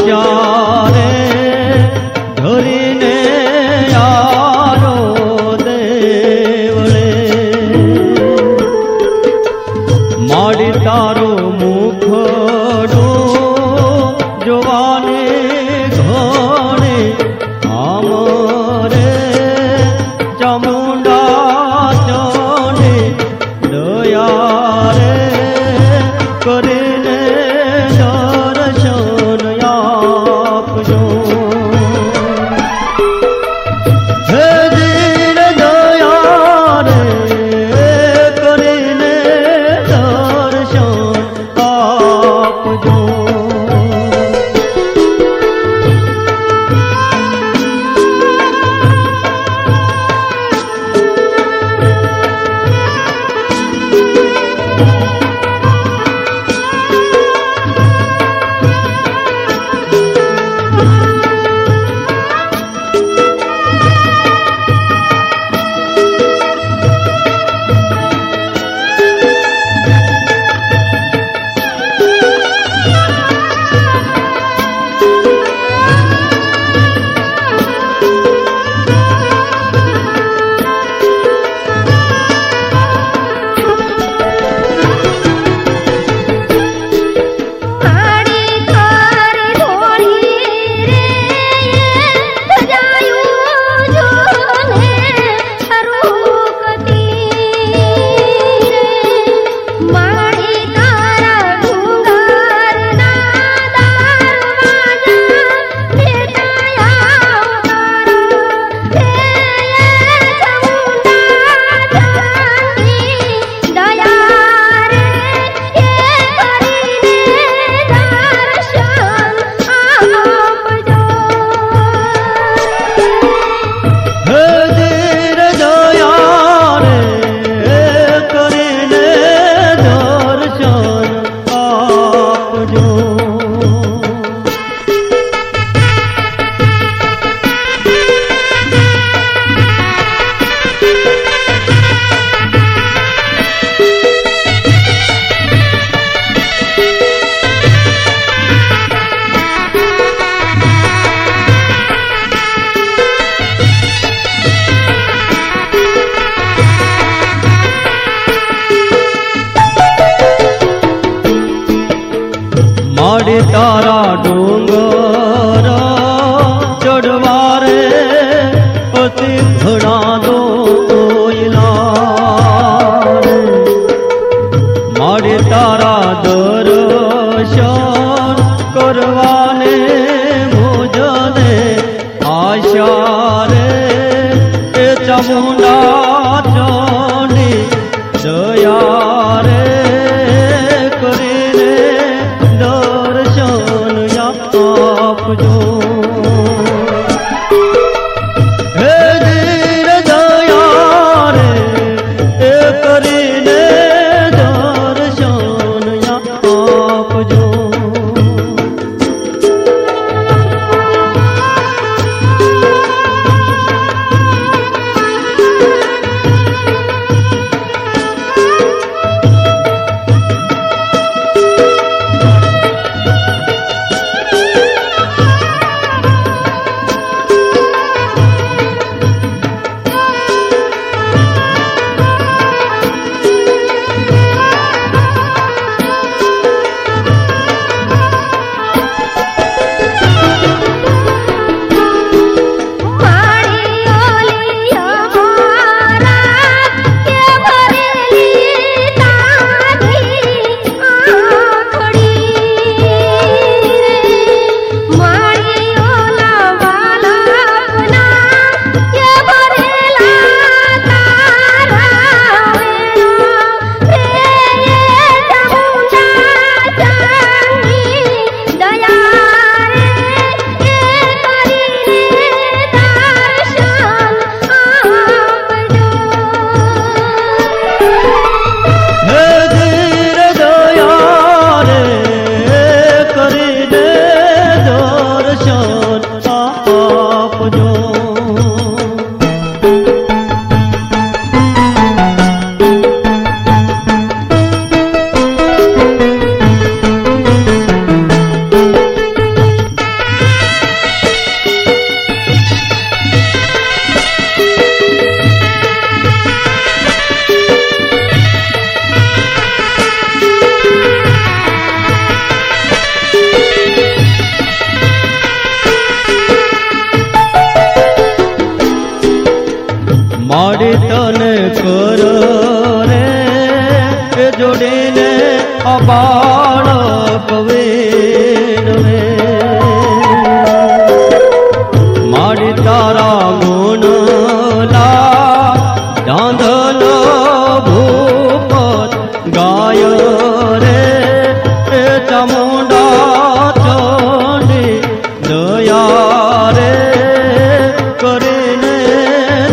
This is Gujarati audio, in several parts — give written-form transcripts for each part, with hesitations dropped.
આશારે ધરીને યારો દેવળે માડી તારો મુખડો જોવાને ઘણે આમરે ચામુંડા ચણે દયા રે કરીને દર્શન આપજો હે દીન દયા રે કરીને દર્શન આપજો માડી તારા ડુંગર ચડવા રે અતિ ઘણા દોયલા માડી તારા દર્શન કરવાને મુજને આશા રે એ ચામુંડા ચણી દયા રે કરીને દર્શન આપો કર રે જોડીને અબાળક વેન રે મારી તારા ગુણલા ધાંધલો ભૂપત ગાય રે ચામુંડા ચોંડી દયા રે કરીને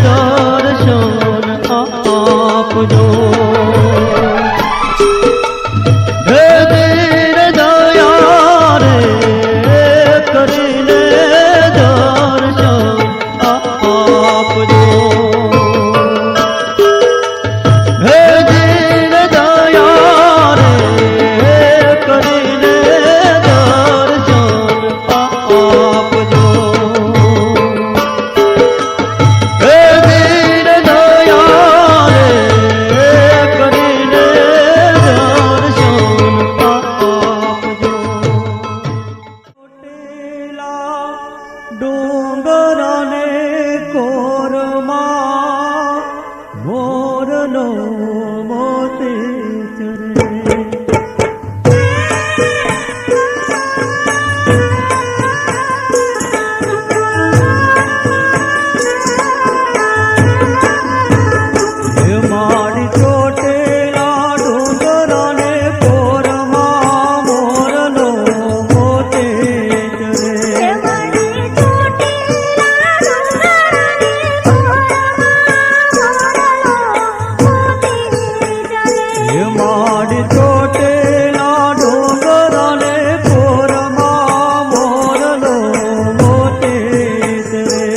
દર્શન આપજો હે ધીર દયા રે કરીને દર્શન આપજો હે ધીર દયા રે કરીને દર્શન આપજો હે ધીર દયા રે કરીને દર્શન આપજો ચોટેલા ડુંગરાને કોરમાં મોરનો મોતે ચરે મારી ચોટેલા ડુંગરાને કોરમાં મોરનો મોતે ચરે મારી ચોટેલા ડુંગરાને કોરમાં મોરનો મોતે ચરે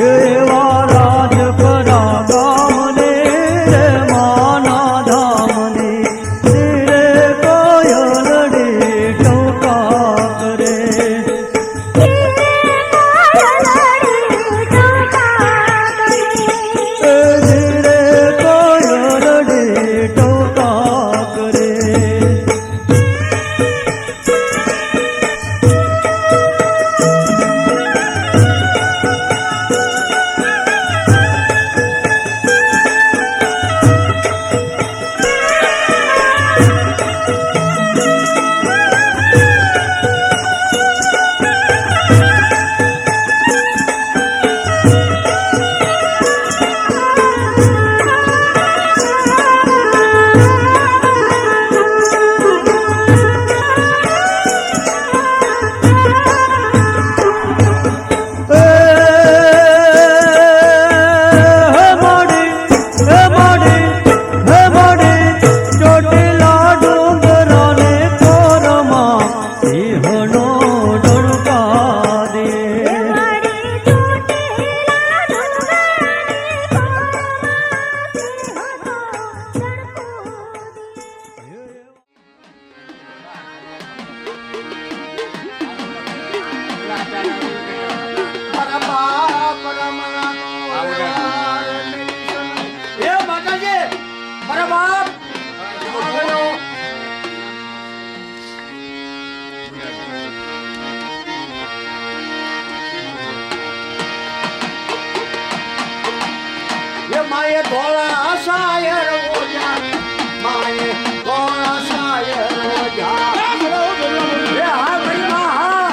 એવા રાજપરા ગામને રે માના ધામને રે કોયલડે ટોકા કરે ધીરે કોયલડે ટોકા કરે ચોટેલા ડુંગરાને કોરમાં સિંહનો ડણકા દે એ માતાજી મારા બાપ એ માએ ધોળા સાયર ઓજા માએ ધોળા સાયર ઓજા એ હા ભાઈ હા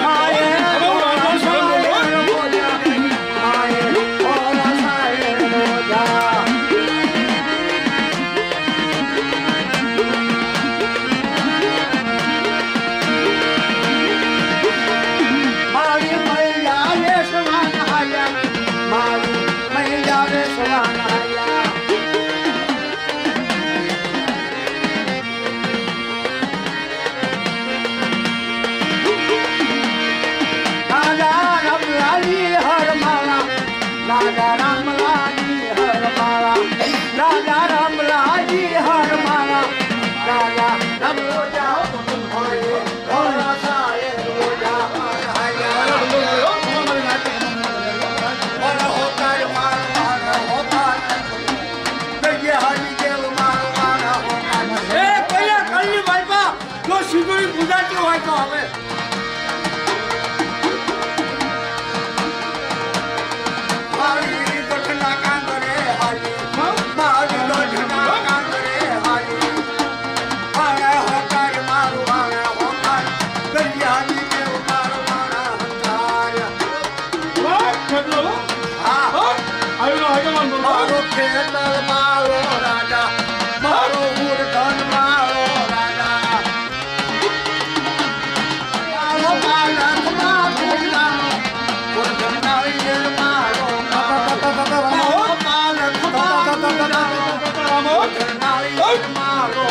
માએ ધોળા સાયર ઓજા માએ ધોળા સાયર ઓજા મારી મૈયા રે સમાન આયા મારી મૈયા રે ખેતર મારો રાજા મારો ઉર્ધન મારો રાજા મારો બાલક મારો ઉર્ધન નાળિયેર મારો મારો બાલક ઉર્ધન નાળિયેર મારો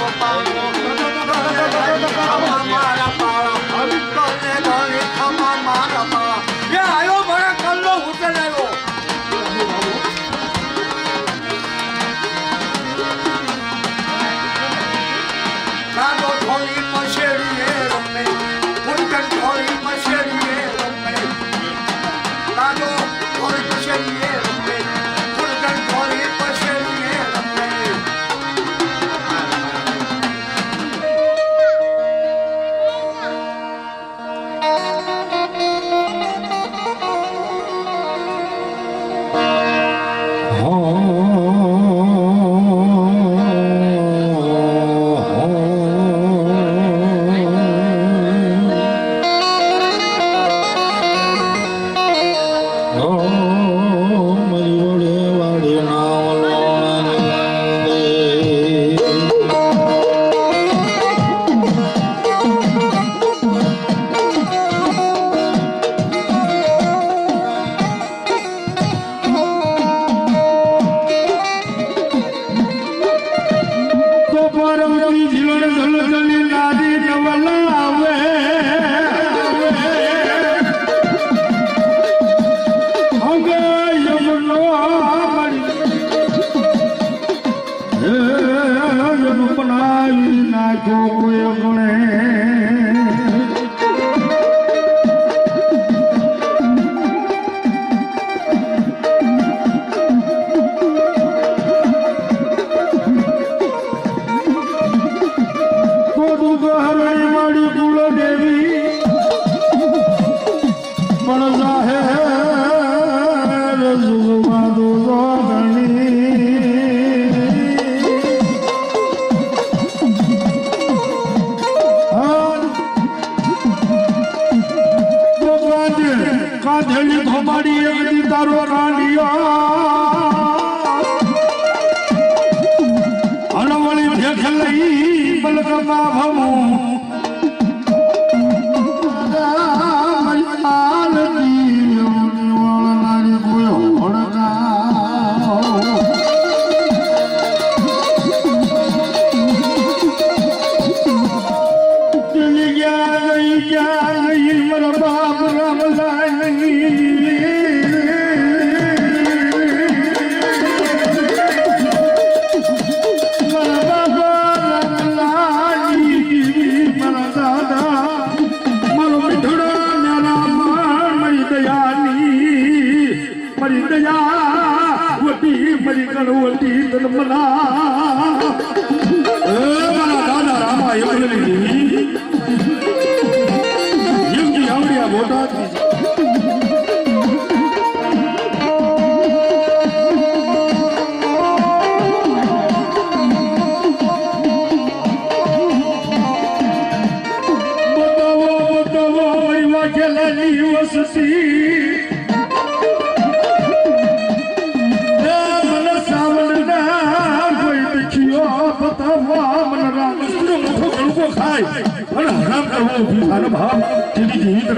મારા પાળા કને ગણી ખમા મારા પાળા એ આવ્યો મને કલ્લો ઉતર આવ્યો કાદો થોડી મશેરીએ રમે ઉર્ધન થોડી મશેરીએ રમે કાદો થોડી મશેરીએ રમે ઉર્ધન થોડી મશેરીએ રમે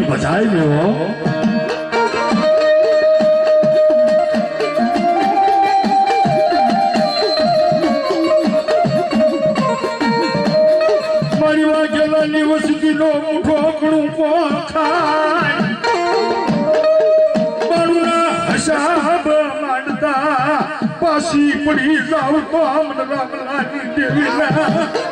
બચાઈ લેવો મારી વાગેલાની વસતીનો મુઠો ઘણું ખાય મારુના હસાબ માંડતા પાછી પડી જાવ તો અમને રામલાની દેવીના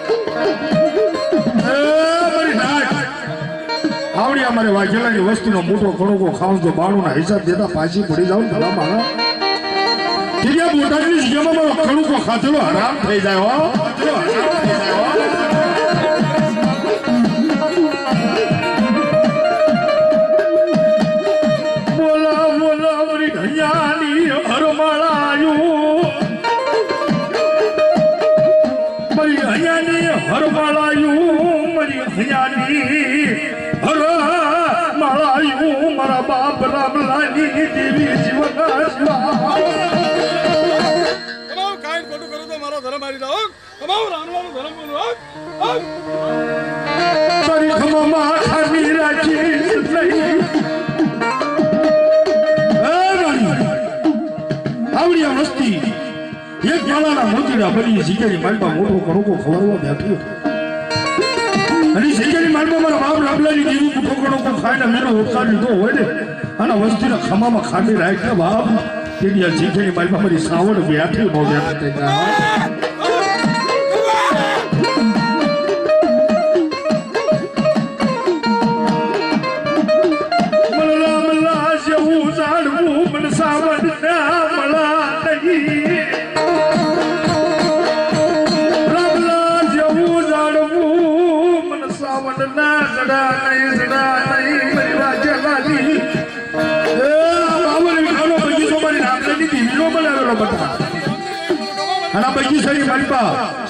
આવડી અમારે વાઘેલાની વસ્તીનો મોટો કણકો ખાવ જો બાળુના હિસાબ દેતા પાછી પડી જાવ ને ભલા મારા ટીરિયા બોટાની જગ્યામાં મારો કણકો ખાધેલો હરામ થઈ જાય હો બોલા બોલા મારી ઘડિયાની હરમાળાયું મારી ઘડિયાની હરમાળાયું મારી ઘડિયાની માળાયું મારા બાપ રામલાની દેવી જીવન મારો ધર્મ હારી જાઓ અમારો રામવાનો ધર્મ બોલો તારી ખમામાં ખામી રાખી નહીં આવડિયા મસ્તી એક માળાના મોતીડા બની શીખેલી માલમાં મોટો કણકો ખવડાવવા બેઠી અને શીખેલી માલમાં મારા બાપ રામલાની દેવી મોટો કણકો ખાઈને મેનો ઉપકાર લીધો હોય ને અને વસ્તીના ખમામાં ખામી રાખ્યા બાપ તેની આ શીખેલી માલમાં મારી સાવડ બેઠી નો બેઠી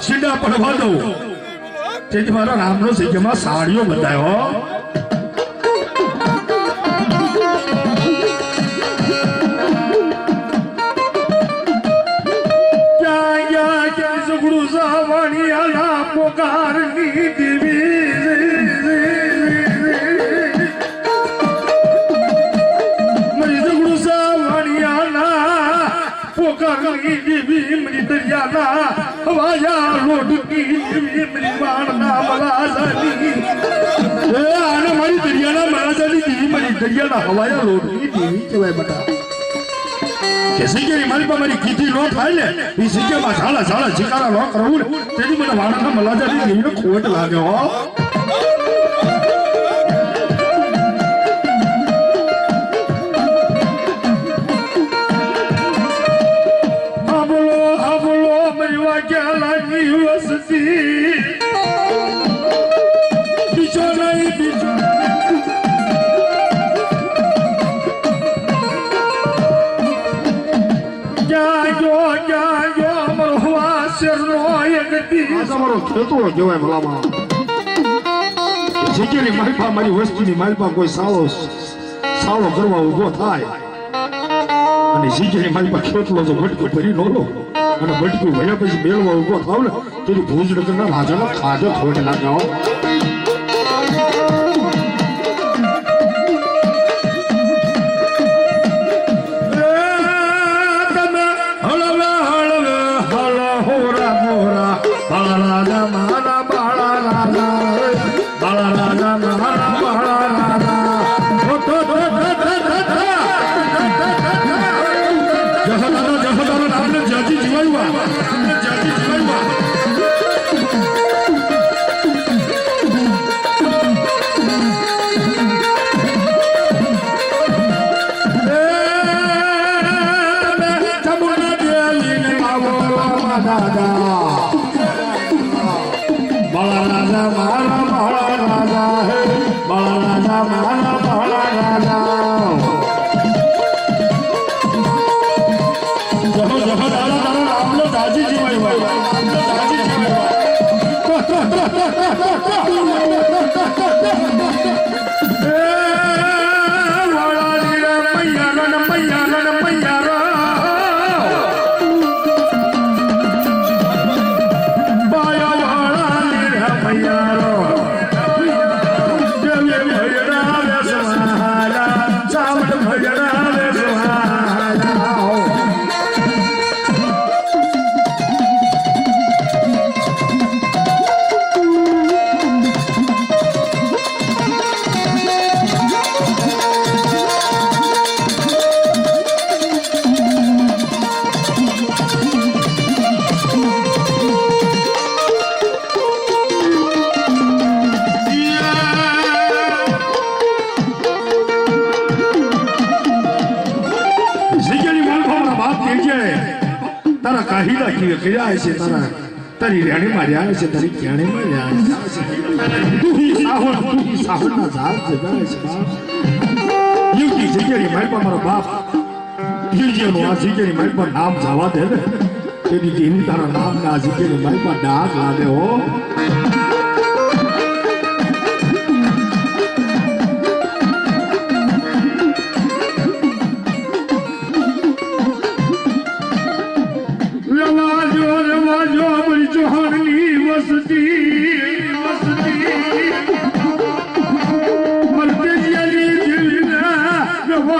સીધા પડવા દઉં તેથી મારા રામનો સિંહમાં સાડીઓ બતાવ્યો પોકારની દેવી મરી દરિયાના હવાયા લોટકી દેવી મરી વાણના મલાજાની આને મારી દરિયાના મલાજાની દેવી મરી દરિયાના હવાયા લોટકી દેવી કહેવાય બટા કે સિંગેરી મારી મારી કીધી નો થાય ને એ સિંગેમાં ઝાલા ઝાલા શિકારા નો કરવું ને તેથી મને વાણના મલાજાની દેવીનો ખોટ લાગે હો ખેતરો કહેવાય ભલામાં જગ્યાની માલપા મારી વસ્તીની માલપા કોઈ સાળો કરવા ઉભો થાય અને જગ્યાની માલપા ખેતલો તો ભટકો ભરી નો લો અને ભટકું ભર્યા પછી મેળવા ઉભો થાવ ને તેની ભૂજ નગરના રાજાનો ખાધો ખોટ લાગાવો કર્યા છે તારી રેણી માર્યા છે તારી ક્યાણે માર્યા છે સાહુના ઝાડ જગાય છે યુકી જગ્યાની મારી પર મારો બાપ ગીરજીનો આ જગ્યાની મારી પર નામ જવા દે ને તેની દેવી તારા નામ ના જગ્યાની મારી પર ડાક લાગે હો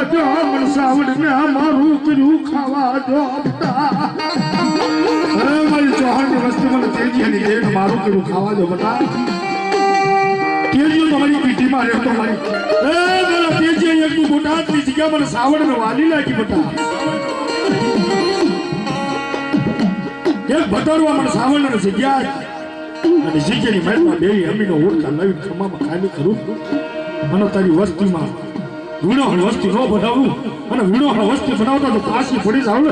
ખાવા જો મન સાવડને મારું કર્યું ખાવા જો બટા મારી ચૌહાણની વસ્તી મને તેજી અને દેવ મારું કર્યું ખાવા જો બટા તેજી તમારી પીઠીમાં રહેતો મારી મારા તેજી એકનું બોટાદની જગ્યા મને સાવડને વાલી લાગી બટા એક ભટરવા મને સાવડને જગ્યા અને જગ્યાની મહેલમાં બેરી અમીનો ઓળખા લઈ ખમામાં ખાલી કરું અને તારી વસ્તીમાં વીણોહણ વસ્તી ન બનાવું અને વીણોહણ વસ્તી બનાવતા તો પાછી પડી જાવ ને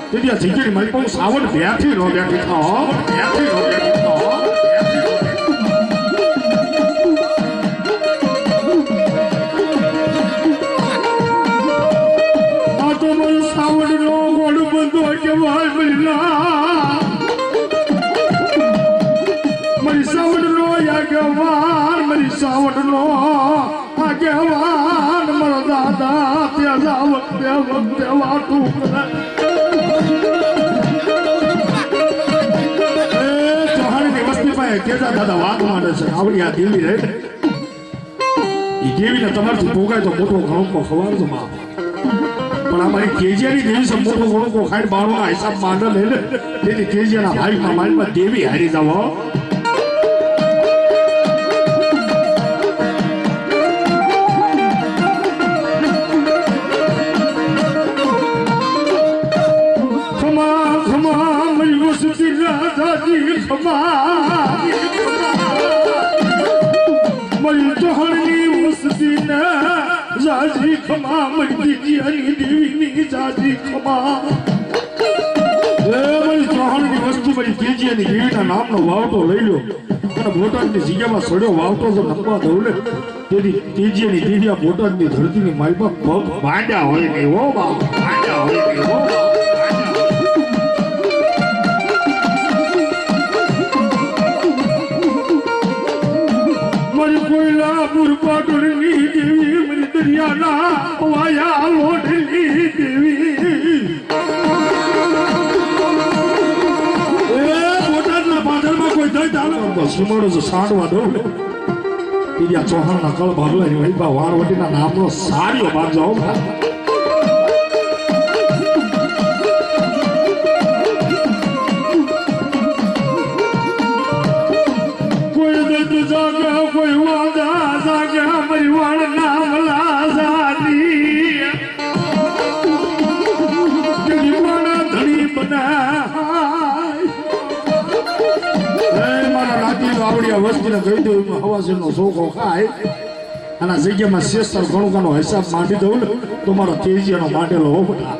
તેથી આ જગ્યાની મારી પાસે સાવડ બેઠી ન બેઠી થાઓ બેઠી ન બેઠી થાઓ આ તો મારો સાવડનો ગોળ બંધો કેવાય મહિલા મારી સાવડનો આગેવાન મારી સાવડનો આગેવાન મારો દાદા પેલા વખતે વાતું ચૌહાણની વસ્તી પાસે કેજા દાદા વાત માંડે છે આવડી આ દેવી રહે એ દેવીને તમારથી ભોગાય તો મોટો ઘણો ખવાડજો માં પણ અમારી કેજીયાની દેવી છે મોટો ઘણો ખાઈ બાળોના હિસાબ માંડે લે તેથી કેજીયાના ભાઈમાં મારીમાં દેવી હારી જાવ મારી ચૌહાણની વસ્તી ને જાજી ખમા મારી દીકરીની દેવીની જાજી ખમા મારી ચૌહાણની વસ્તુ મારી કેજીયાની દેવીના નામનો વાવટો લઈ લો અને બોટાદની જગ્યામાં સડ્યો વાવટો જો નંબા દઉં ને તેથી તેજીયાની દેવી આ બોટાદની ધરતીની માલમાં પગ માંડ્યા હોય નહીં હો બાપ માંડ્યા હોય નહીં હો પાટણની દેવી મારી દરિયાના વાયા લોઢની દેવી બોટાદના પાદરમાં કોઈ દઈ ચાલે સીમાડો જો સાડવા દઉં બીજા ચૌહાણના કળ ભાગલાની વૈભા વાણવટીના નામનો સાડીઓ બાંધો કોઈ દત્ત જાગે કોઈ વાદા જાગે મારી વાળ નામ લાજાની મારા ધણી બનાય મારા નાતી આવડિયા વસ્તીને કહી દઉં હવાસીનો ચોખો ખાય અને જગ્યામાં શેષર ઘણું ઘણો હિસાબ માંડી દઉં ને તો મારો તેજીયાનો માંડેલો હો બધા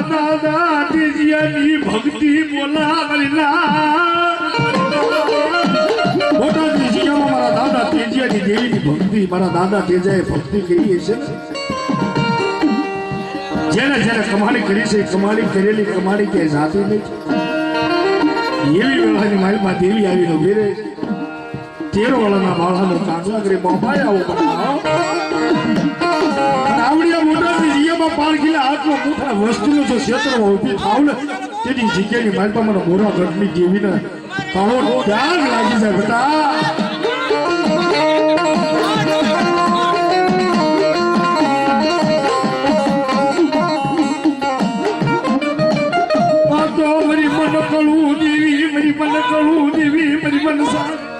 દાદા તેજીયાની ભક્તિ બોટાદની જગ્યામાં મારા દાદા તેજીયાની દેવીની ભક્તિ મારા દાદા તેજાએ ભક્તિ કરી છે જેને જેને કમાણી કરી છે કમાણી કરેલી કમાણી કે જાતી નહીં એવી વેળાની માલમાં દેવી આવીને ઘેરે તેરો વાળાના બાળાનો કાંગલા કરી બાપાએ આવો બનાવો આવડિયા મોટાની જગ્યામાં પાળખીલા હાથમાં મોટા વસ્તુનો જો ક્ષેત્રમાં ઊભી થાવ ને તેની જગ્યાની માલપા મને મોરા ઘટની દેવીને તાળો ડાગ લાગી જાય બેટા આ તો મારી મન કળું દેવી મારી મન કળું દેવી મારી મન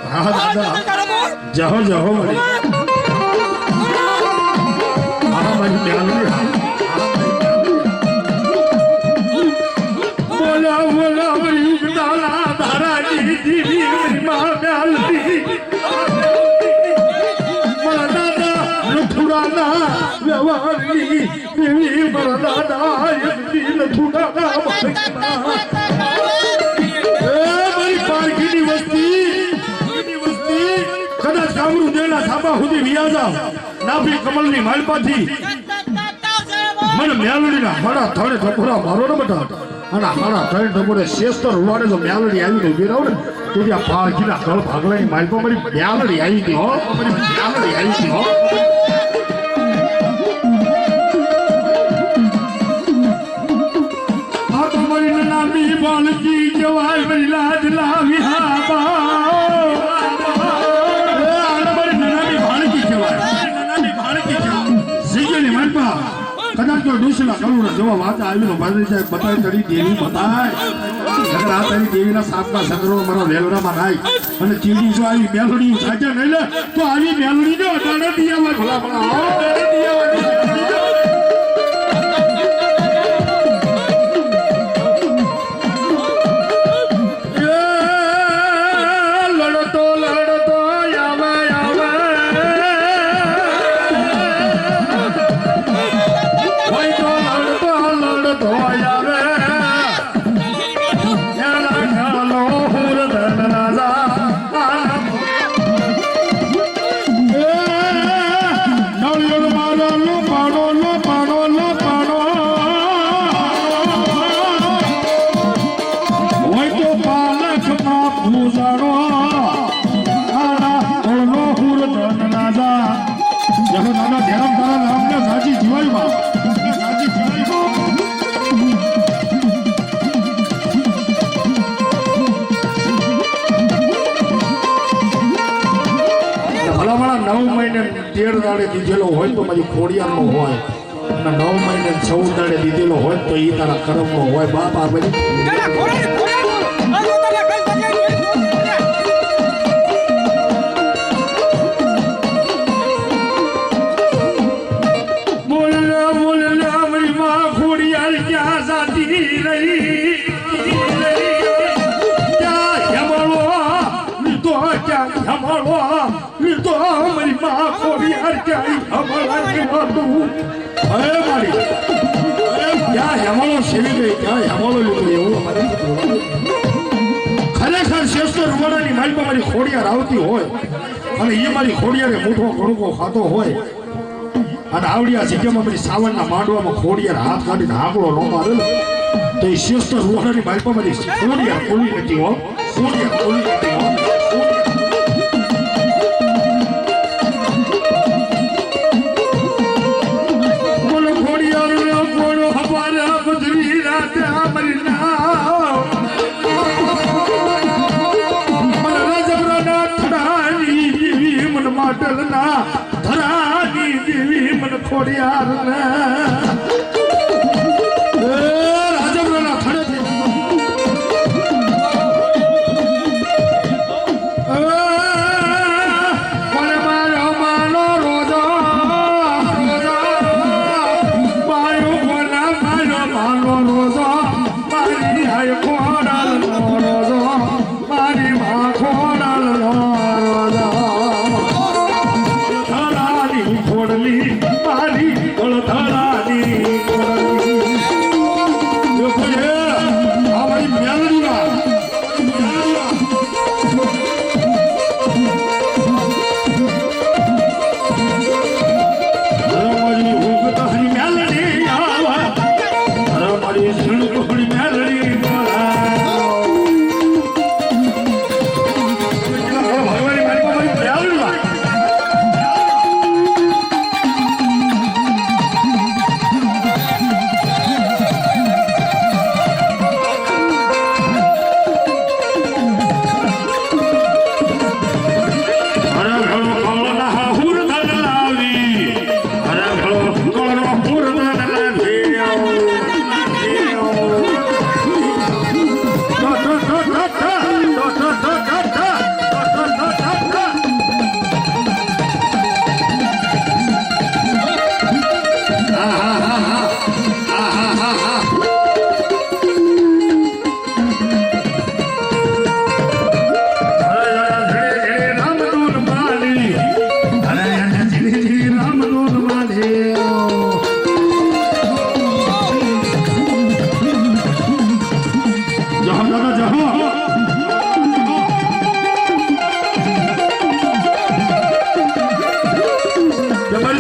હા દાદા જાઓ જાઓ મારી બોલા બોલા મારી ઉગડાલા ધારાની દીવી મારી માં બ્યાલતી મારા દાદા લખુડાના વ્યવહારની દેવી મારા દાદા એકદી લખુડાના મારી પારખીની વસ્તી કદાચ કામરૂ દેના થાબા સુધી વિયાજા નાભી કમલની માલપાથી મને મેલડીના મારા થડે ઠપુરા મારો ને બટા અને મારા થડે ઠપુરે શેસ્તર ઉવાડે તો મેલડી આવીને ઉભી રહો ને તેથી આ પાળખીના કળ ભાગલાની માલપા મારી મેલડી આવી હતી હો મારી મેલડી આવી હતી હો માલપા કદાચ જો ડોશીલા કરુણા જેવા વાત આવી તો મારી જાય બતાય તરી દેવી બતાય નકર આ તરી દેવીના સાપના સંગ્રહ મારો વેલરામાં નાય અને ચીડી જો આવી મેલડી સાચા નહીં લે તો આવી મેલડી જો અટાણે દિયામાં ભલા ભલા આવો દિયામાં દીધેલો હોય તો મારી ખોડિયારનો હોય અને 9 મહિને 14 દાડે દીધેલો હોય તો એ તારા કર્મનો હોય બાપ આ બધી ખોડિયાર ક્યાં જાતી રહી તો મારી માં ખોડિયાર ક્યાં હમણાં અરે મારી ક્યાં હેમાળો સેવી ગઈ ક્યાં હેમાળો લીધો એવું અમારે ખરેખર શ્રેષ્ઠ રૂવાડાની માલમાં મારી ખોડિયાર આવતી હોય અને એ મારી ખોડિયારે મોટો કણકો ખાતો હોય અને આવડિયા જગ્યામાં મારી સાવણના માંડવામાં ખોડિયાર હાથ કાઢીને આંકડો ન મારે તો એ શ્રેષ્ઠ રૂવાડાની માલમાં મારી ખોડિયાર ખોલી નથી હો ખોડિયાર ખોલી નથી હો ધરાની દેવી મને ખોડિયાર રાજમરાના થડે મને મારો માનો રોજો મારો માનો રોજો મારી આય ખોડાલ નો રોજો મારી મા ખોડાલ નો રોજો ખોડલી મારી ધરાની ખોડલી આ મારી મેલડીમાં મારી ઉગતહરી મેલડી આવા મારી સુણકુડી મેલડી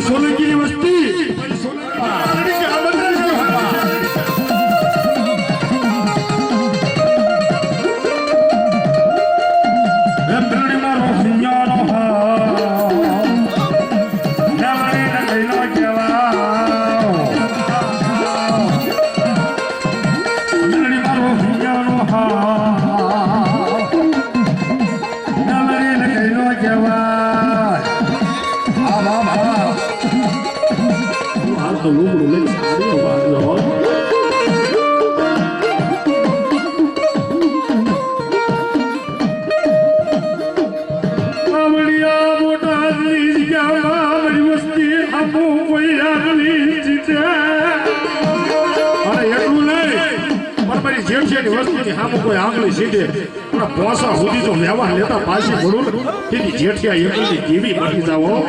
સોલંકીની વસ્તી હાથનું લુગડું લઈને સાડીઓ વાગ્યો આવડિયા બોટાદની જગ્યામાં મારી વસ્તી આમો કોઈ આગલી જીતે અને એટલું નહીં પણ મારી જેઠિયાની વસ્તીની આમો કોઈ આગલી સીધે પણ પોસા સુધી જો વ્યવહાર લેતા પાછી પડું તેની જેઠિયા એકલી કેવી બની જાઓ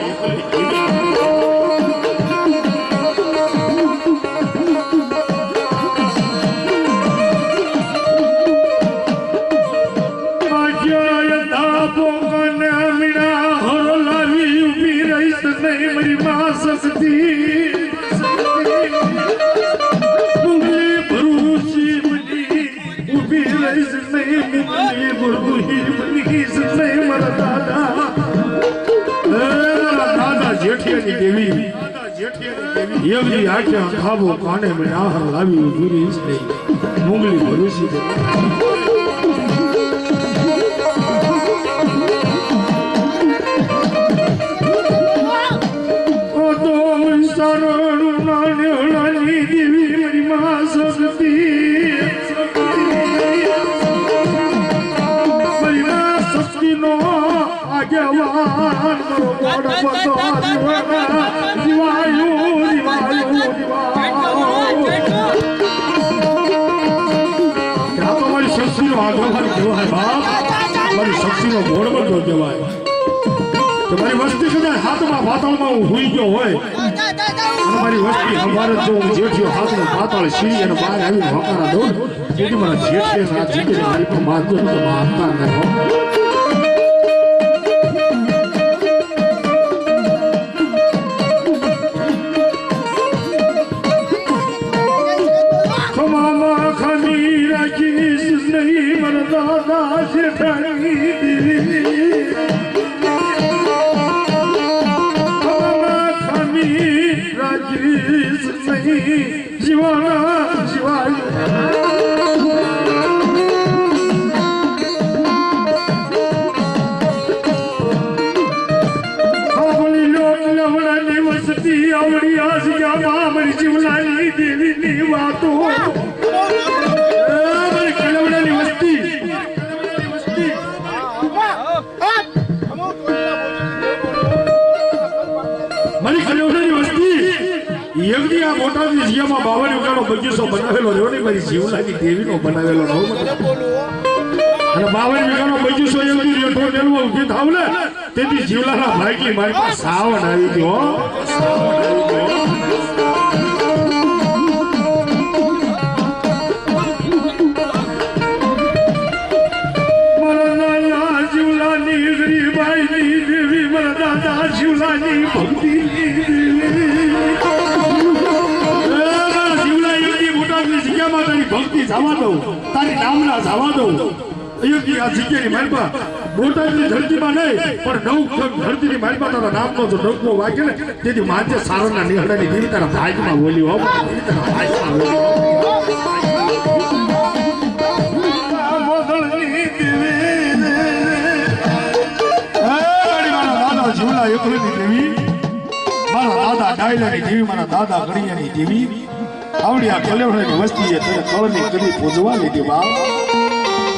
દેવી આખ્યા ખાબો કાને મેં આહાર લાવી ઉભી રહીશ નહીં મુંગલી ભરોસી દેવી મારી મા શક્તિ મારી મા શક્તિનો આગેવાન શક્તિનો ગોળ બધો કહેવાય મારી વસ્તી કદાચ હાથમાં પાતાળમાં હું હુઈ ગયો હોય અને મારી વસ્તી અમારે જો હું જેઠ્યો હાથમાં પાતાળ સીડી અને બહાર આવીને હકારા દઉં તેથી મારા જેઠે ના જીતે મારી પણ માનજો તો માનતા નહીં દેવીની વાતો કલવડાની વસ્તી મારી કલવડાની વસ્તી એમની આ બોટાદની જગ્યામાં બાવળી ઉગાડો બગીચો બનાવેલો રહ્યો ને મારી જીવલાની દેવીનો બનાવેલો રહો અને 52 વીઘાનો બગીચો એમની રેઠો નેલવો ઉભી થાવ ને તેથી જીવલાના ભાગી મારી પાસે સાવણ આવી ગયો જીવલાની ભક્તિ જીવલા એમની બોટાદની જગ્યામાં તારી ભક્તિ જવા દઉં તારી નામના જવા દઉં એમની આ જગ્યાની માલપા બોટાદની ધરતીમાં નહીં પણ 9 ધરતીની માલપા તારા નામનો જો ડંકો વાગે ને તેથી માજે સારણના નિહળાની દેવી તારા ભાગમાં બોલી હો તારા ભાગમાં બોલી દાદા ડાયલાની દેવી મારા દાદા ગણિયાની દેવી આવડિયા કલેવડાની વસ્તી છે તેને કળની કરી પૂજવા લીધી બા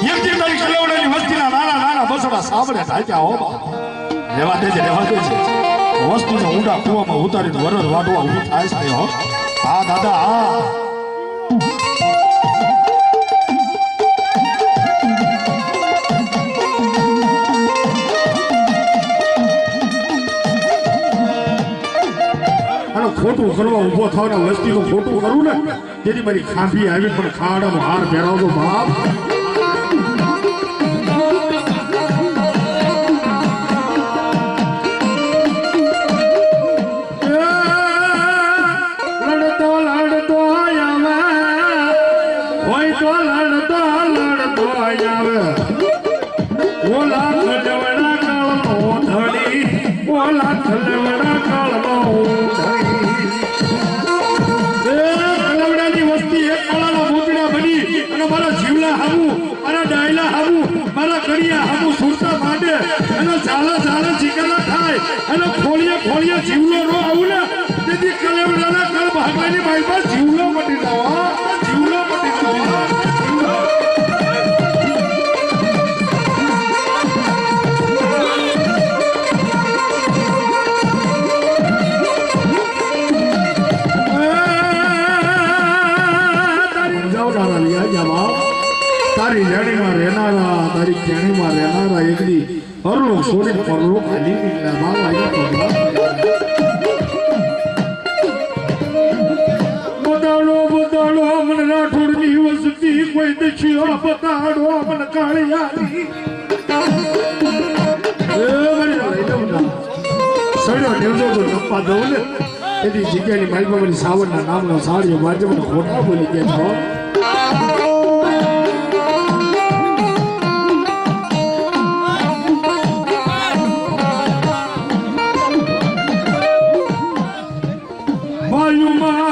એમથી તારી કલેવડાની વસ્તીના નાના નાના બસડા સાંભળે ઢાંચ્યા હો બા રહેવા દેજે વસ્તુને ઊંડા કૂવામાં ઉતારીને વરદ વાટવા ઊભી થાય છે હો હા દાદા હા ખોટું કરવા ઉભો થવાના વસ્તીનું ખોટું કરું ને તેથી મારી ખાંભી આવી પણ ખાડાનો હાર પહેરાવજો બાપ લડતો લડતો આવે હોય તો લડતો લડતો આવે ઓલા ખડવડા કાળનો ધડી ઓલા ખડવડા કાળનો મારા જીવલા હામુ મારા ડાયલા હામુ મારા કડિયા હામુ સુરતા માટે અને ઝાલા ઝાલા ચીકાલા થાય અને ખોળિયા ખોળિયા જીવલો નો આવું ને તેથી કલેવડાના કળ ભાગવાની માલમાં જીવલો મટી જાવ જીવલો મટી જાવ તારી લેણીમાં રહેનારા તારી કેણીમાં રહેનારા એકદી પરલોક છોડીને પરલોક હાલી નીકળ્યા બાબા બતાડો બતાડો મને રાઠોડની વસતી કોઈ દશિયો બતાડો મને કાળિયાની સડ્યો નેવજો તો નપ્પા દઉં ને એની જગ્યાની માલમાં મારી સાવરના નામનો સાડીઓ વાંચે મને ખોટા બોલી ગયા છો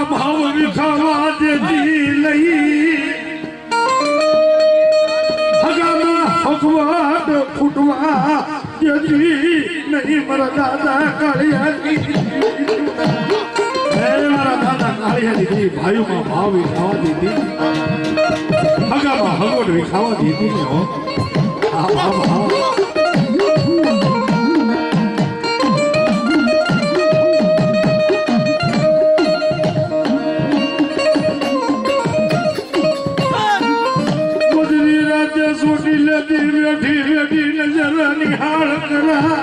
ભાવ વિખાવા દેતી લઈ હગામાં હકવાટ ફૂટવા દેતી નહીં મારા દાદા કાળિયાની મારા દાદા કાળિયાની ભાઈઓમાં ભાવ વિખાવા દેતી હગામાં હગવટ વિખાવા દેતી ને હો આ ભાવ બેઠી બેઠી નજર નિહાળ કરા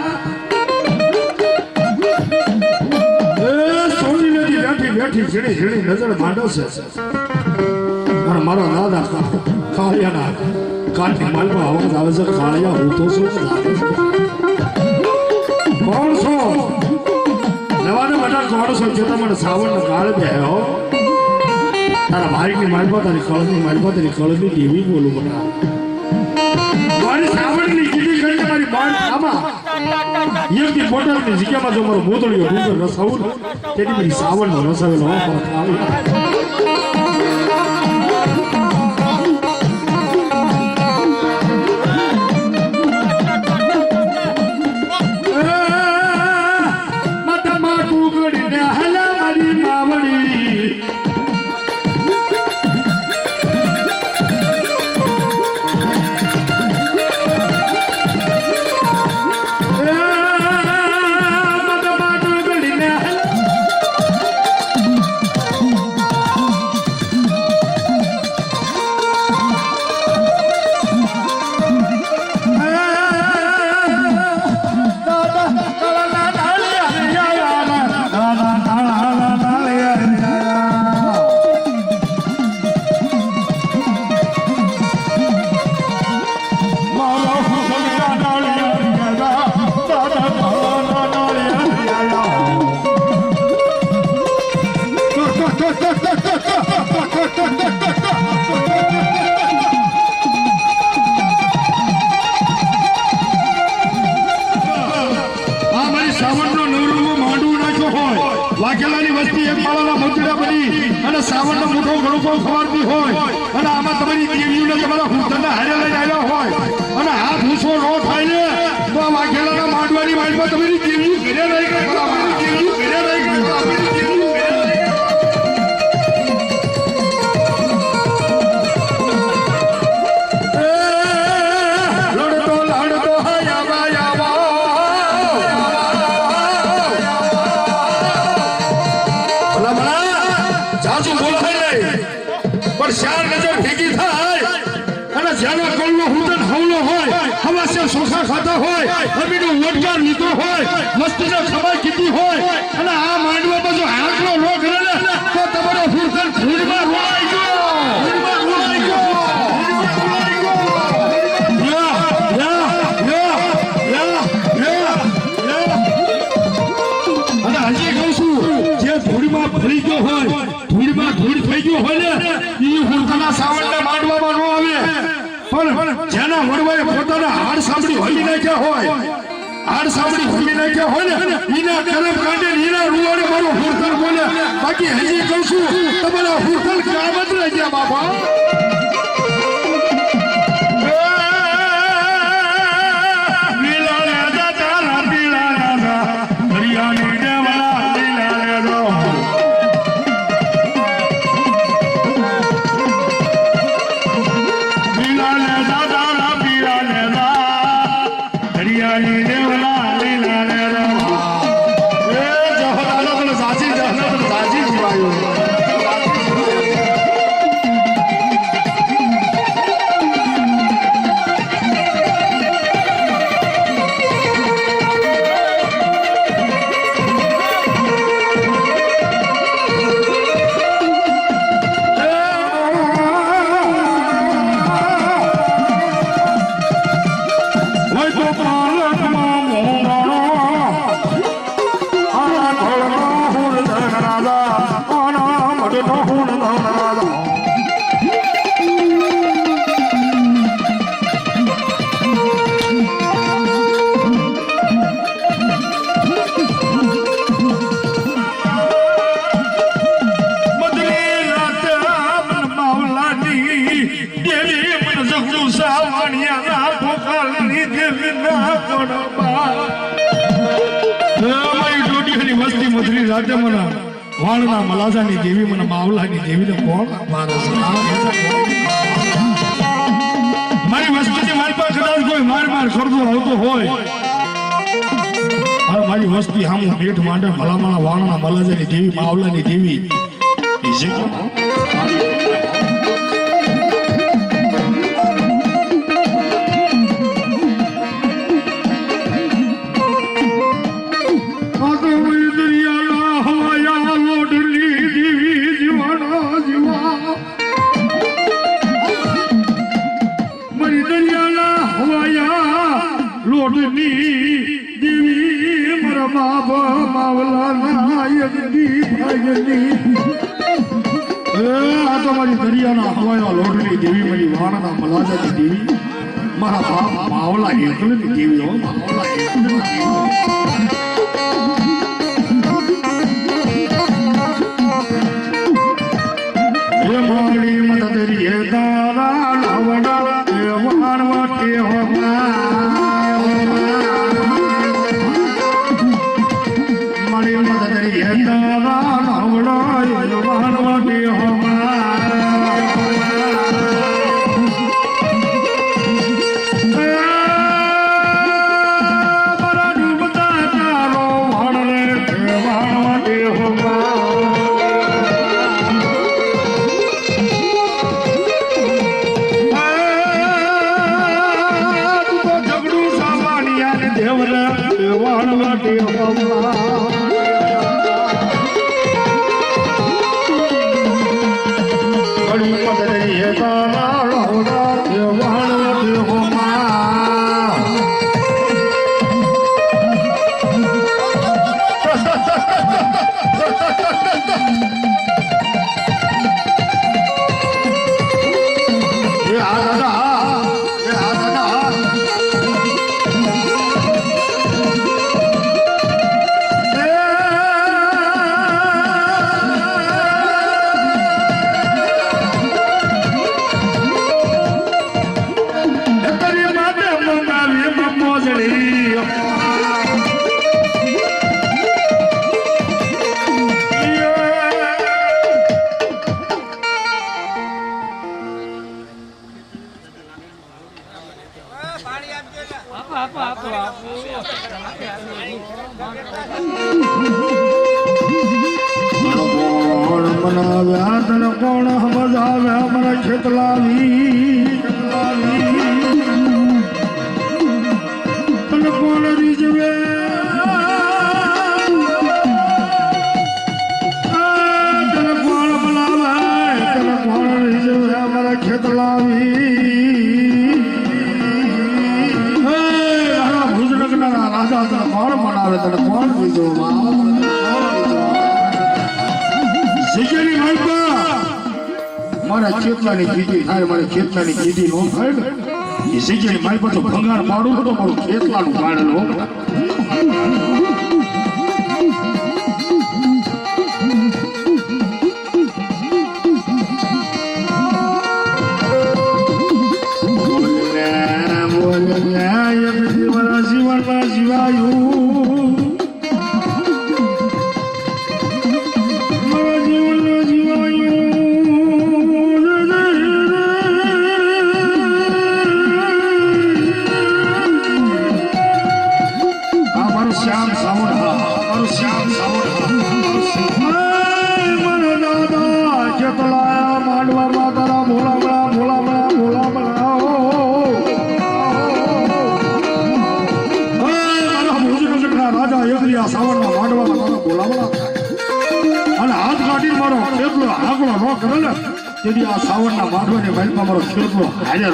સોની નદી બેઠી બેઠી ઝીણી ઝીણી નજર માંડો છે અને મારો દાદા કાળિયાના કાઠી માલમાં અવાજ આવે છે કાળિયા હું તો શું કોણ છો નવાને બધા કોણ છો જે તમને સાવણ કાળ બેહો તારા ભાઈની માલમાં તારી કળની દેવી બોલું બના મારી સાવણની કીધી કરીને મારી બાણ આમાં એકથી બોટલની જગ્યામાં જો મારો બોતળીઓ ડુંગર રસાવું તેની મારી સાવણનો રસાવેલો માથામાં ટુકડીને હલા મારી માવડી વાઘેલાની વસ્તી એક માળાના મંદિરા બની અને સાવણનો મોટો ગળુકો ખવારતી હોય અને આમાં તમારી દેવીઓને તમારા હુંદરના હારે લઈને આવ્યા હોય અને આ ભૂસો નો થાય ને તો આ વાઘેલાના માંડવાની માઇલમાં તમારી દેવીઓ ઘરે રહી ગઈ દેવીઓ ઘરે રહી ગઈ ચાર નજર ભેગી થાય અને જેનો કલ્લો હુંદન હવલો હોય હવાસે સોખા ખાતા હોય અમીનો વટકાર લીધો હોય મસ્તીનો ખબર કીધી હોય અને આ માંડવામાં જો આંકડો નો કરે ને તો તમારો હુંદન ધૂળમાં રોવાઈ ગયો અને હજી કહું છું જે ધૂળમાં ભરી ગયો હોય ધૂળમાં ધૂળ થઈ ગયો હોય ને એ હુંદના સાવણને માંડવામાં ન આવે પણ જેના વડવાએ પોતાના હાડ સાંભળી હલી નાખ્યા હોય ને એના કરમ કાઢે એના રૂવાડે મારો હુંદન બોલે બાકી હજી કહું છું તમારા હુંદન કામત રહી ગયા બાપા લીલા માટે નો હું રાજા વાણના મલાજાની દેવી મને માવલાની દેવીને કોણ મારી વસ્તીની મારી પાસે કદાચ કોઈ માર કરતો આવતો હોય હવે મારી વસ્તી હામું બેઠ માંડે ભલામણા વાણના મલાજાની દેવી માવલાની દેવી દરિયાના હવાયા લોટની દેવી મારી વાણના મલાજાની દેવી મારા બાપ માવલા એકલની દેવી હો માવલા એકલની દેવી એ મારી મદરી એ દારા લાવડા એ વાણવા કે હો મારી મદરી એ દારા લાવડા એ વાણવા કે હો કોણ સમજાવ્યા મને ખેતલાવી તને કોણ રીઝવે તને કોણ બોલાવે તને કોણ રીઝવે મને ખેતલાવી ભુજનગરના રાજા તને કોણ મનાવે તને કોણ રીઝવે શીખેલી માલપા મારા ચેતનાની કીધી થાય મારે ચેતનાની કીધી નો થાય ને એ શીખેલી માલપા તો ભંગાર પાડું તો મારું ચેતનાનું પાડેલું જીવનમાં જીવાયું તેથી આ સાવણના માધવાની વાઇલમાં મારો ખેતલો હાજર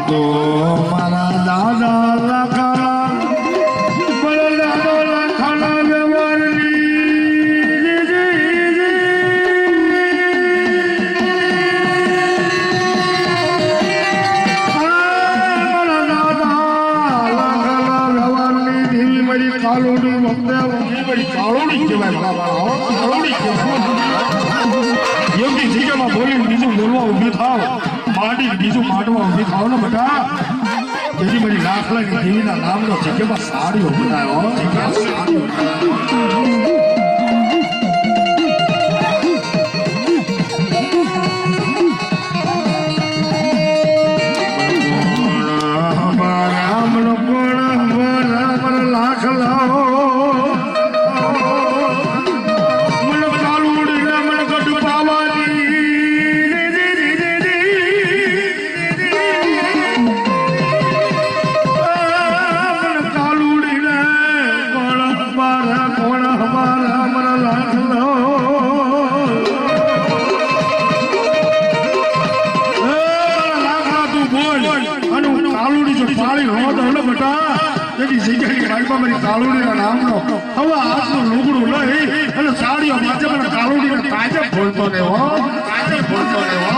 તો મારા દાદા લખાણા મારા દાદા લખાણા વ્યવહારની કાલોડી વખતે કાલોડી કહેવાય કાલોડી યોગી જગ્યામાં બોલી બીજું બોલવા ઊભી થાવ માટી બીજું માટવા ઊભી થાવ ને બેટા જેથી મારી લાખલાની દેવીના નામનો જગ્યામાં સાડી ઊભી થાય જગ્યા સાડી કાલુડીના નામનો હવે આજનું લુગડું લઈ અને સાડીઓ માથે પણ કાલુડીને તાજે બોલતો રહેવો તાજે બોલતો રહેવો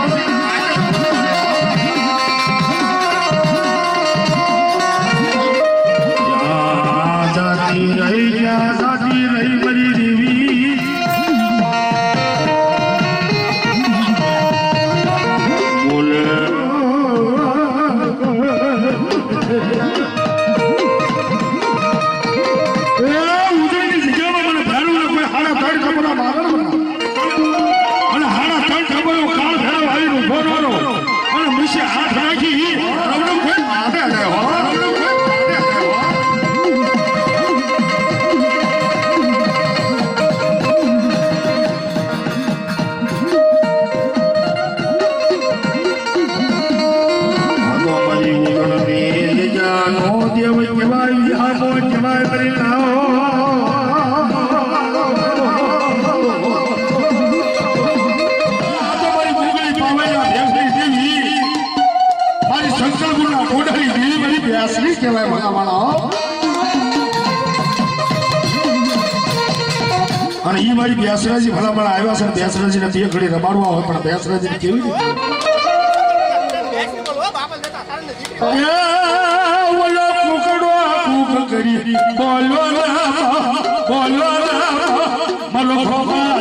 જાતી રહી મારી દેવી બોલે હાથ રાખી કહેવાય ભલાવાળા અને ઈ મારી બેસરાજી ભલાવાળા આવ્યા છે બેસરાજીને બે ઘડી રમાડવા હોય પણ બેસરાજીને કેવી રીતે ઓલો કુકડો કુક કરી બોલવા મારો ખોબા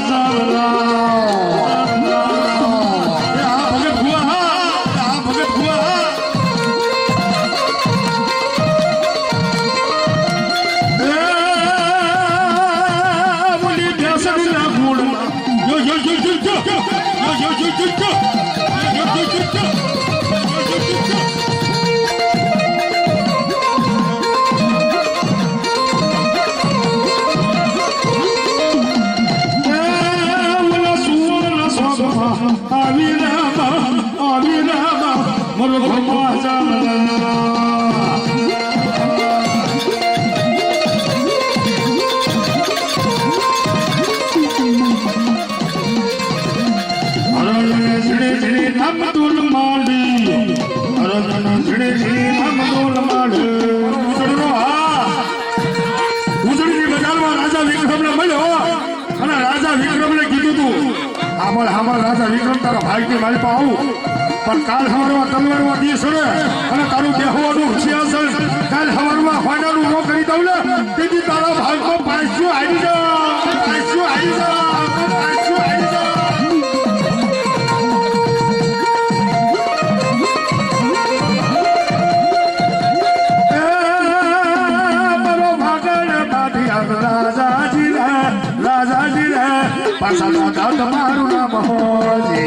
રાજા વિક્રમ તારા ભાઈ મારી પાસે આવું પણ કાલ હવારમાં તલવારમાં દિવસ અને તારું બેહવાનું સિંહાસન કાલ હવારમાં હોનાનું ન કરી દઉં ને તેથી તારા ભાગમાં પાછું આવી જા પાછું આવી જા પાછું આવી જા પાછા દાદા તમારું નામ હોજે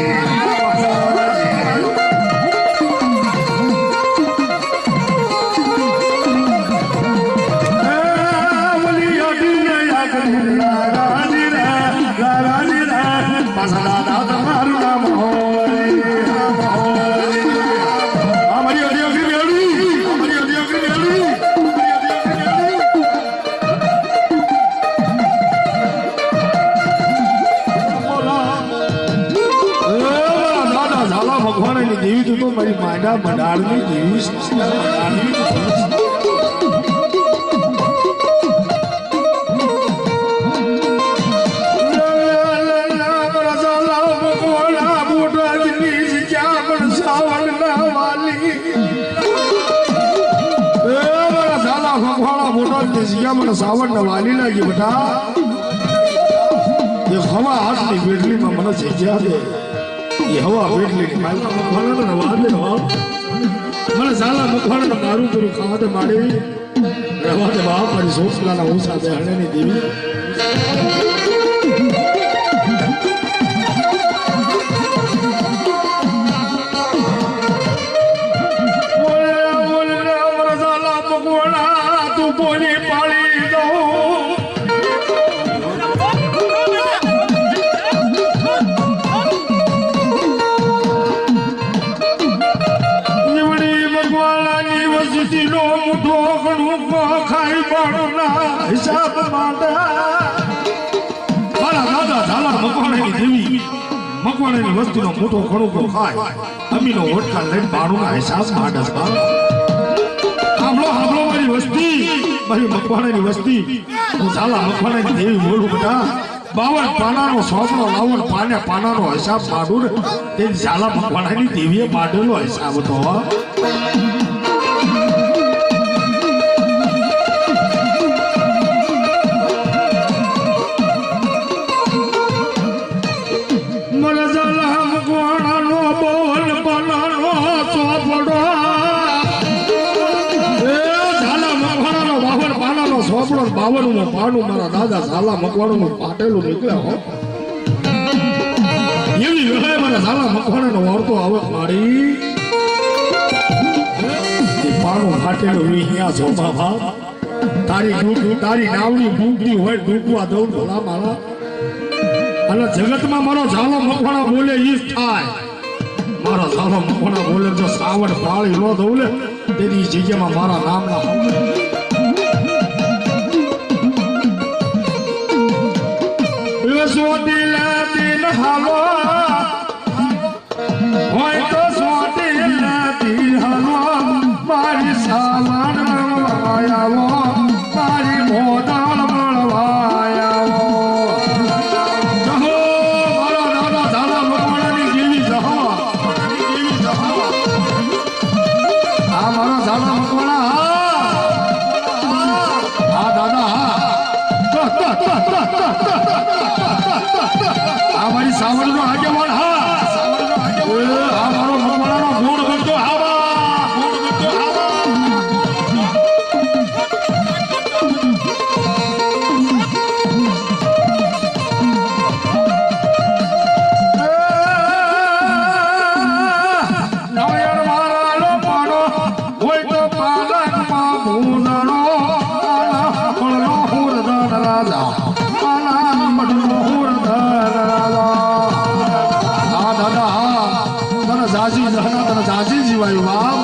પાછા દાદા તમારું નામ હોજે અમારી અધિયોગી મેળવી અમારી અધિયોગી મેળવી Oh! નાના મંડાળની દેવી મંડાળની સાવન વાલી લાગી બેટા એ હવા હાથની વેટલીમાં મને જગ્યા દે એ હવા વેટલી મને ઝાલા મખવાડા મારું પૂરું ખાવા દે માડી રહેવા દે બાપ મારી સોસલાના હું સાથે હણેની દેવી બોલી પાળી દો નીવડી મગવાળાની વસ્તીનો મુઠો ઘણું ખાઈ પાડોના હિસાબ માંડા મારા દાદા ઝાલા મગવાળાની દેવી મગવાળાની વસ્તીનો મુઠો ઘણું ખાય અમીનો ઓટકા લઈને પાડોના હિસાબ માંડસ હાંભળો મારી વસ્તી મારી મકવાણાની વસ્તી હું ઝાલા મકવાણાની દેવી બોલું બેટા 52 પાનાનો સોપડો 52 પાનાનો હિસાબ પાડું ને તે ઝાલા મકવાણાની દેવીએ પાડેલો હિસાબ હતો મને ઝાલા મકવાણાનો 52 પાનાનો સોપડો સોપડો 52 પાનું મારા દાદા ઝાલા મકવાણાનું પાટેલું નીકળ્યા હો એવી વેળાએ મારા ઝાલા મકવાણાનો વાર્તો આવે મારી એ પાનું પાટેલું અહીંયા છો બાબા તારી નાવની ડૂબની હોય ડૂબવા દઉં ભલા મારા અને જગતમાં મારો ઝાલો મકવાણા બોલે ઈ થાય મારા ઝાલો મકવાણા બોલે જો સાવણ પાળી ન દઉં ને તેની જગ્યામાં મારા નામના દિન હાલો હોય તો દિન હાલો મારી સાલણ મળવાયાવો મારી મોદાળ મળવાયાવો જહો મારા દાદા ઝાલા મકવાણાની દેવી જહો આ મારા ઝાલા મકવાણા હા દાદા આ મારી સાવરનો આગેવાન હા આ મારો મકવાણાનો ગુણ કરતો જાજી જીવાયું બાપ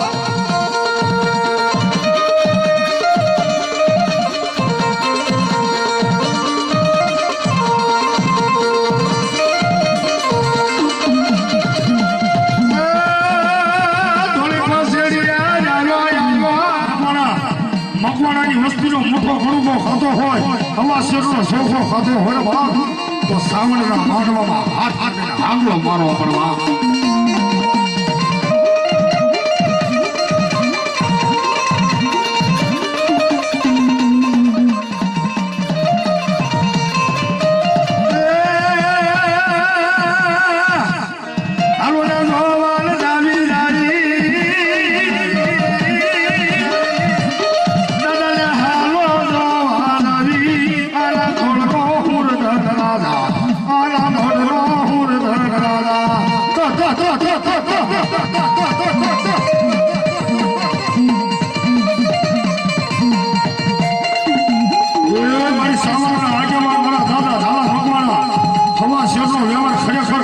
મકવાણાની વસ્તીનો મોટો ગણુકો ખાતો હોય હવા શેરનો સોફો ખાતો હોય બાપ તો સાવણના માંડવામાં હાથ હાથને આંગળો મારવા પડવા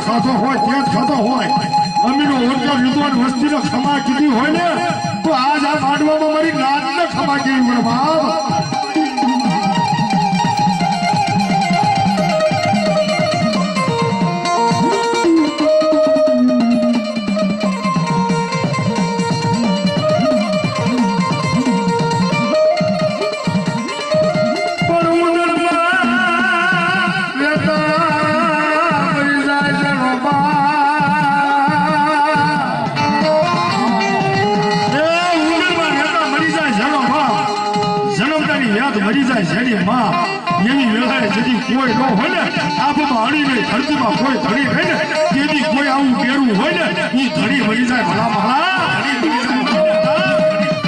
ખાતો હોય તે જ ખાતો હોય અમીનો ઓરકાર લીધો વસ્તીનો ખમા કીધી હોય ને તો આજ આ માંડવામાં મારી નાતને ખમા કેવી પડે બાપ મરી જાય જેની માં એની વેળાએ જેથી કોઈ ન હોય ને આપમાં હણીને ધરતીમાં કોઈ ધણી રહે ને જેથી કોઈ આવું કેરું હોય ને એ ધણી મરી જાય ભલા ભલા ધણી મરી જાય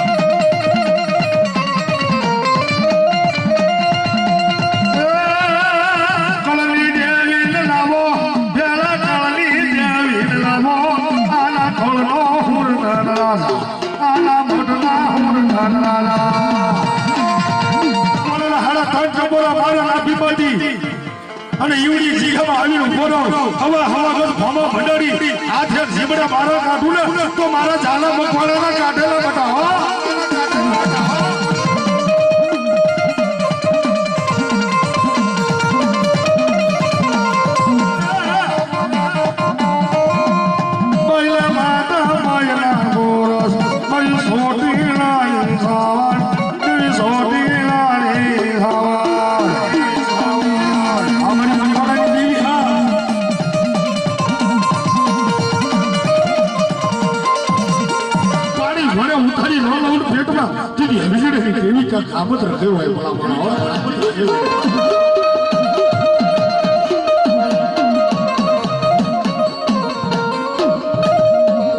અને ઈવડી જીગામાં આવીને બોરો હવા ગસ ભમો ભંડારી હાથે જીબડા બારા કાઢું ને તો મારા ઝાલા મકવાણાના કાઢેલા બટા હો મહિલા માતા મહિલા બોરસ મહિલા છોટી લાઈ ખાવા છોટી લાઈ ખાવા ઉતારી નો લઉં પેટમાં તીધી હમીડે કેવી કા કામત રખ્યો હોય ભલા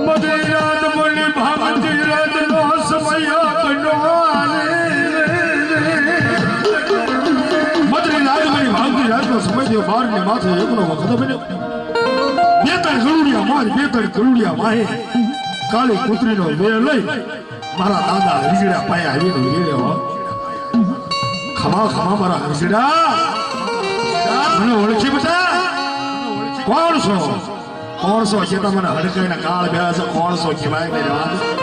મધરાત બોલી ભાવતી રાત નો સમય બનો મધરાત બોલી ભાવતી રાત નો સમય દે બાર ને માથે એકનો વખત બન્યો બે ત્રણ ગરુડિયા માર બે ત્રણ ગરુડિયા માહે કાળી કૂતરીનો વેર લઈ મારા દાદા હરીજડા પાયા આવીને વેર્યો ખમા મારા હરીજડા મને ઓળખી બતા કોણ છો જે તમને હડકાઈના કાળ બેઠા છો કોણ છો કહેવાય મેરે વાત